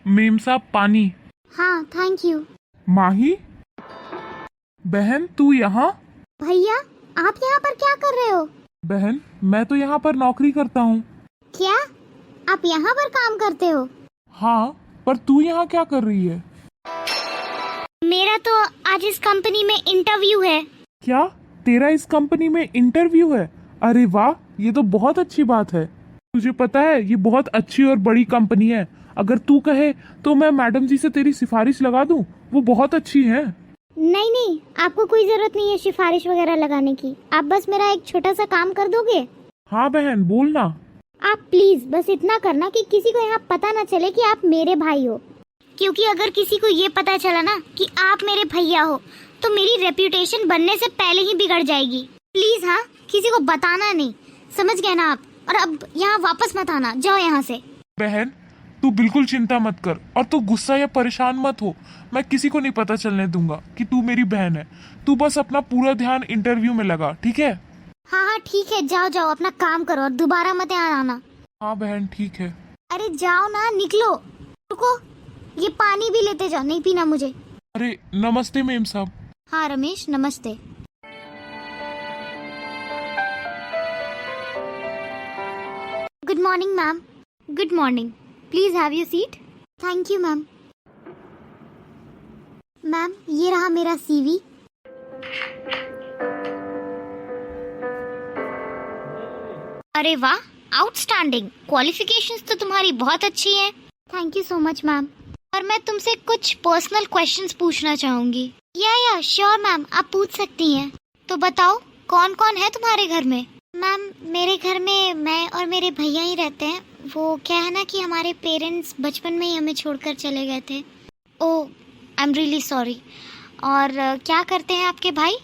Ma'am साहब पानी। हाँ थैंक यू। माही बहन तू यहाँ? भैया आप यहाँ पर क्या कर रहे हो? बहन मैं तो यहाँ पर नौकरी करता हूँ। क्या आप यहाँ पर काम करते हो? हाँ पर तू यहाँ क्या कर रही है? मेरा तो आज इस कंपनी में इंटरव्यू है। क्या तेरा इस कंपनी में इंटरव्यू है? अरे वाह, ये तो बहुत अच्छी बात है। तुझे पता है ये बहुत अच्छी और बड़ी कंपनी है। अगर तू कहे तो मैं मैडम जी से तेरी सिफारिश लगा दूं, वो बहुत अच्छी है। नहीं नहीं, आपको कोई जरूरत नहीं है सिफारिश वगैरह लगाने की। आप बस मेरा एक छोटा सा काम कर दोगे? हाँ बहन बोल ना। आप प्लीज बस इतना करना कि किसी को यहाँ पता ना चले कि आप मेरे भाई हो, क्योंकि अगर किसी को ये पता चला ना कि आप मेरे भैया हो तो मेरी रेप्यूटेशन बनने से पहले ही बिगड़ जाएगी। प्लीज हाँ, किसी को बताना नहीं, समझ गए ना आप? और अब यहाँ वापस मत आना, जाओ यहाँ से। बहन तू बिल्कुल चिंता मत कर और तू गुस्सा या परेशान मत हो। मैं किसी को नहीं पता चलने दूंगा कि तू मेरी बहन है। तू बस अपना पूरा ध्यान इंटरव्यू में लगा, ठीक है? हाँ हाँ ठीक है, जाओ जाओ अपना काम करो और दोबारा मत यहाँ आना। हाँ बहन ठीक है। अरे जाओ ना, निकलो। रुको, ये पानी भी लेते जाओ, नहीं पीना मुझे। अरे नमस्ते मेम साहब। हाँ रमेश नमस्ते। Good morning ma'am. Good morning, please have your seat. Thank you ma'am. Ma'am ये रहा मेरा सीवी। अरे वाह, आउटस्टैंडिंग। क्वालिफिकेशंस तो तुम्हारी बहुत अच्छी हैं। Thank you so much ma'am. और मैं तुमसे कुछ पर्सनल क्वेश्चंस पूछना चाहूंगी। या श्योर मैम, आप पूछ सकती हैं। तो बताओ कौन कौन है तुम्हारे घर में? मैम मेरे घर में मैं और मेरे भैया ही रहते हैं। वो क्या है ना कि हमारे पेरेंट्स बचपन में ही हमें छोड़कर चले गए थे। ओह आई एम रियली सॉरी। और क्या करते हैं आपके भाई?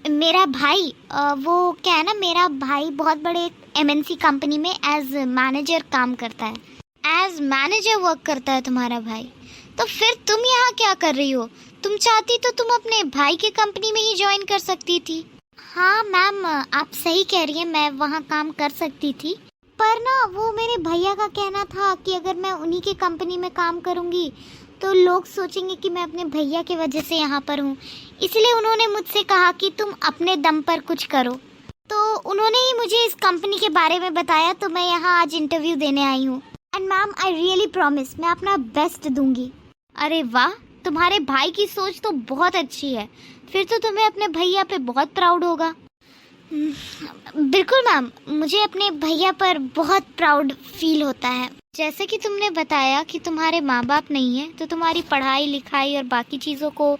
मेरा भाई वो क्या है ना, मेरा भाई बहुत बड़े एमएनसी कंपनी में एज मैनेजर काम करता है। एज मैनेजर वर्क करता है तुम्हारा भाई। तो फिर तुम यहाँ क्या कर रही हो? तुम चाहती तो तुम अपने भाई के कंपनी में ही ज्वाइन कर सकती थी। हाँ मैम आप सही कह रही हैं, मैं वहाँ काम कर सकती थी, पर ना वो मेरे भैया का कहना था कि अगर मैं उन्हीं के कंपनी में काम करूँगी तो लोग सोचेंगे कि मैं अपने भैया की वजह से यहाँ पर हूँ। इसलिए उन्होंने मुझसे कहा कि तुम अपने दम पर कुछ करो। तो उन्होंने ही मुझे इस कंपनी के बारे में बताया, तो मैं यहाँ आज इंटरव्यू देने आई हूँ। And ma'am I really promise, मैं अपना बेस्ट दूंगी। अरे वाह, तुम्हारे भाई की सोच तो बहुत अच्छी है। फिर तो तुम्हें अपने भैया पे बहुत प्राउड होगा। बिल्कुल मैम, मुझे अपने भैया पर बहुत प्राउड फील होता है। जैसे कि तुमने बताया कि तुम्हारे माँ बाप नहीं है, तो तुम्हारी पढ़ाई लिखाई और बाकी चीज़ों को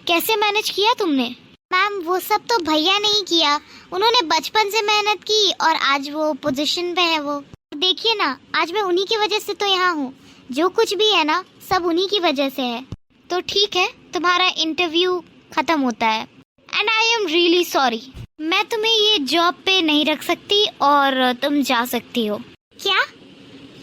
कैसे मैनेज किया तुमने? मैम वो सब तो भैया नहीं किया, उन्होंने बचपन से मेहनत की और आज वो पोजीशन पे है। वो देखिए ना, आज मैं उन्हीं की वजह से तो यहाँ हूँ। जो कुछ भी है ना, सब उन्हीं की वजह से है। तो ठीक है, तुम्हारा इंटरव्यू खत्म होता है। And I am really sorry, मैं तुम्हें ये जॉब पे नहीं रख सकती और तुम जा सकती हो। क्या?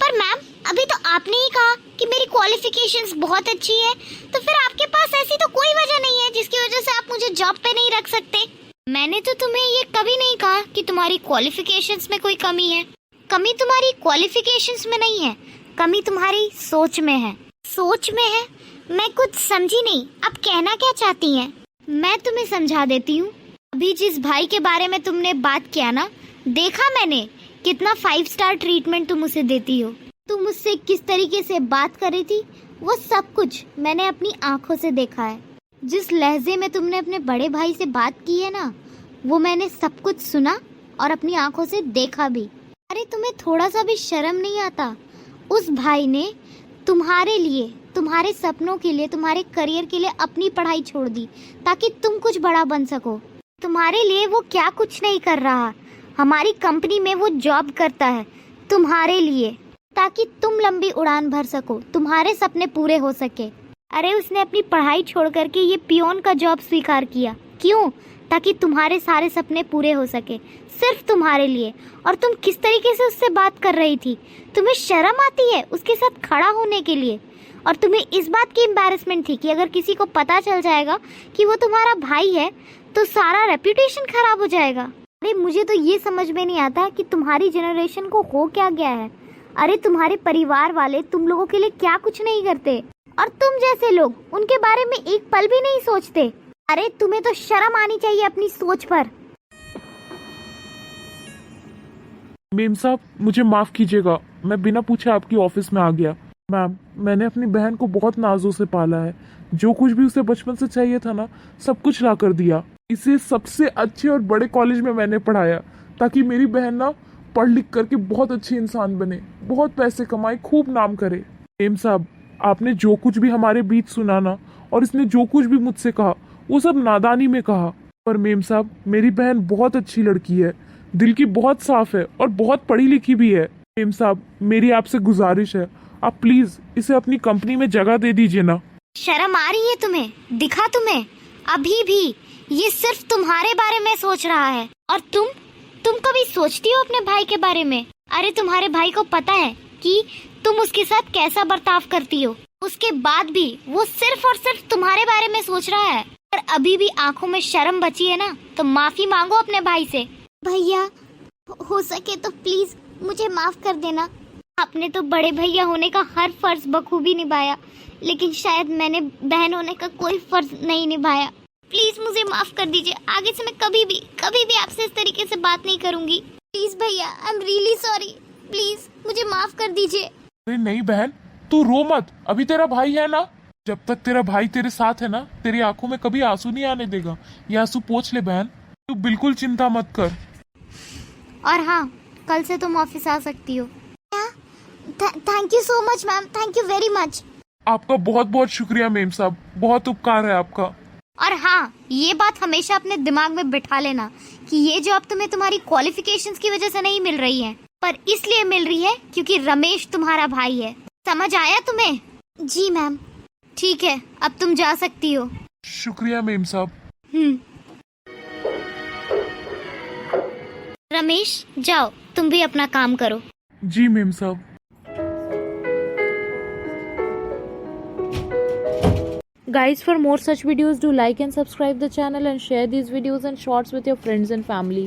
पर मैम अभी तो आपने ही कहा कि मेरी क्वालिफिकेशंस बहुत अच्छी है, तो फिर आपके पास ऐसी तो कोई वजह नहीं है जिसकी वजह से आप मुझे जॉब पे नहीं रख सकते। मैंने तो तुम्हें ये कभी नहीं कहा कि तुम्हारी क्वालिफिकेशंस में कोई कमी है। कमी तुम्हारी क्वालिफिकेशंस में नहीं है, कमी तुम्हारी सोच में है। सोच में है? मैं कुछ समझी नहीं, आप कहना क्या चाहती हैं? मैं तुम्हें समझा देती हूँ। अभी जिस भाई के बारे में तुमने बात किया ना, देखा मैंने कितना 5 स्टार ट्रीटमेंट तुम उसे देती हो। तुम उससे किस तरीके से बात कर रही थी, वो सब कुछ मैंने अपनी आंखों से देखा है। जिस लहजे में तुमने अपने बड़े भाई से बात की है ना, वो मैंने सब कुछ सुना और अपनी आंखों से देखा भी। अरे तुम्हें थोड़ा सा भी शर्म नहीं आता? उस भाई ने तुम्हारे लिए, तुम्हारे सपनों के लिए, तुम्हारे करियर के लिए अपनी पढ़ाई छोड़ दी ताकि तुम कुछ बड़ा बन सको। तुम्हारे लिए वो क्या कुछ नहीं कर रहा, हमारी कंपनी में वो जॉब करता है तुम्हारे लिए, ताकि तुम लंबी उड़ान भर सको, तुम्हारे सपने पूरे हो सके। अरे उसने अपनी पढ़ाई छोड़ करके ये पियोन का जॉब स्वीकार किया। क्यों? ताकि तुम्हारे सारे सपने पूरे हो सके, सिर्फ तुम्हारे लिए। और तुम किस तरीके से उससे बात कर रही थी? तुम्हें शर्म आती है उसके साथ खड़ा होने के लिए? और तुम्हें इस बात की एम्बैरेसमेंट थी कि अगर किसी को पता चल जाएगा कि वो तुम्हारा भाई है तो सारा रेप्यूटेशन खराब हो जाएगा। अरे मुझे तो ये समझ में नहीं आता कि तुम्हारी जनरेशन को हो क्या गया है। अरे तुम्हारे परिवार वाले तुम लोगों के लिए क्या कुछ नहीं करते, और तुम जैसे लोग उनके बारे में एक पल भी नहीं सोचते। अरे तुम्हें तो शर्म आनी चाहिए अपनी सोच पर। मेम साहब मुझे माफ कीजिएगा, मैं बिना पूछे आपकी ऑफिस में आ गया। मैम, मैंने अपनी बहन को बहुत नाजों से पाला है। जो कुछ भी उसे बचपन से चाहिए था ना, सब कुछ ला कर दिया। इसे सबसे अच्छे और बड़े कॉलेज में मैंने पढ़ाया ताकि मेरी बहन ना पढ़ लिख करके बहुत अच्छी इंसान बने, बहुत पैसे कमाए, खूब नाम करे। मेम साहब, आपने जो कुछ भी हमारे बीच सुना ना, और इसने जो कुछ भी मुझसे कहा, वो सब नादानी में कहा। पर मेम साहब, मेरी बहन बहुत अच्छी लड़की है, दिल की बहुत साफ है और बहुत पढ़ी लिखी भी है। मेम साहब, मेरी आपसे गुजारिश है, आप प्लीज इसे अपनी कंपनी में जगह दे दीजिए ना। शर्म आ रही है तुम्हें? दिखा तुम्हें अभी भी ये सिर्फ तुम्हारे बारे में सोच रहा है। और तुम कभी सोचती हो अपने भाई के बारे में? अरे तुम्हारे भाई को पता है कि तुम उसके साथ कैसा बर्ताव करती हो, उसके बाद भी वो सिर्फ और सिर्फ तुम्हारे बारे में सोच रहा है। और अभी भी आंखों में शर्म बची है ना, तो माफी मांगो अपने भाई से। भैया, हो सके तो प्लीज मुझे माफ कर देना। आपने तो बड़े भैया होने का हर फर्ज बखूबी निभाया, लेकिन शायद मैंने बहन होने का कोई फर्ज नहीं निभाया। प्लीज मुझे माफ कर दीजिए। आगे से मैं कभी भी आपसे इस तरीके से बात नहीं करूंगी। प्लीज भैया, I am really sorry. Please मुझे माफ कर दीजिए। अरे नहीं बहन, तू रो मत, अभी तेरा भाई है ना। जब तक तेरा भाई तेरे साथ है ना, तेरी आंखों में कभी आंसू नहीं आने देगा। ये आंसू पोंछ ले बहन, तू बिल्कुल चिंता मत कर। और हाँ, कल से तुम ऑफिस आ सकती हो। Thank you so much ma'am, thank you very much. आपका बहुत बहुत शुक्रिया मेम साहब, बहुत उपकार है आपका। और हाँ, ये बात हमेशा अपने दिमाग में बिठा लेना कि ये जॉब तुम्हें तुम्हारी क्वालिफिकेशंस की वजह से नहीं मिल रही है, पर इसलिए मिल रही है क्योंकि रमेश तुम्हारा भाई है। समझ आया तुम्हें? जी मैम। ठीक है, अब तुम जा सकती हो। शुक्रिया मेम साहब। रमेश, जाओ तुम भी अपना काम करो। जी मेम साहब। Guys, for more such videos, do like and subscribe the channel and share these videos and shorts with your friends and family.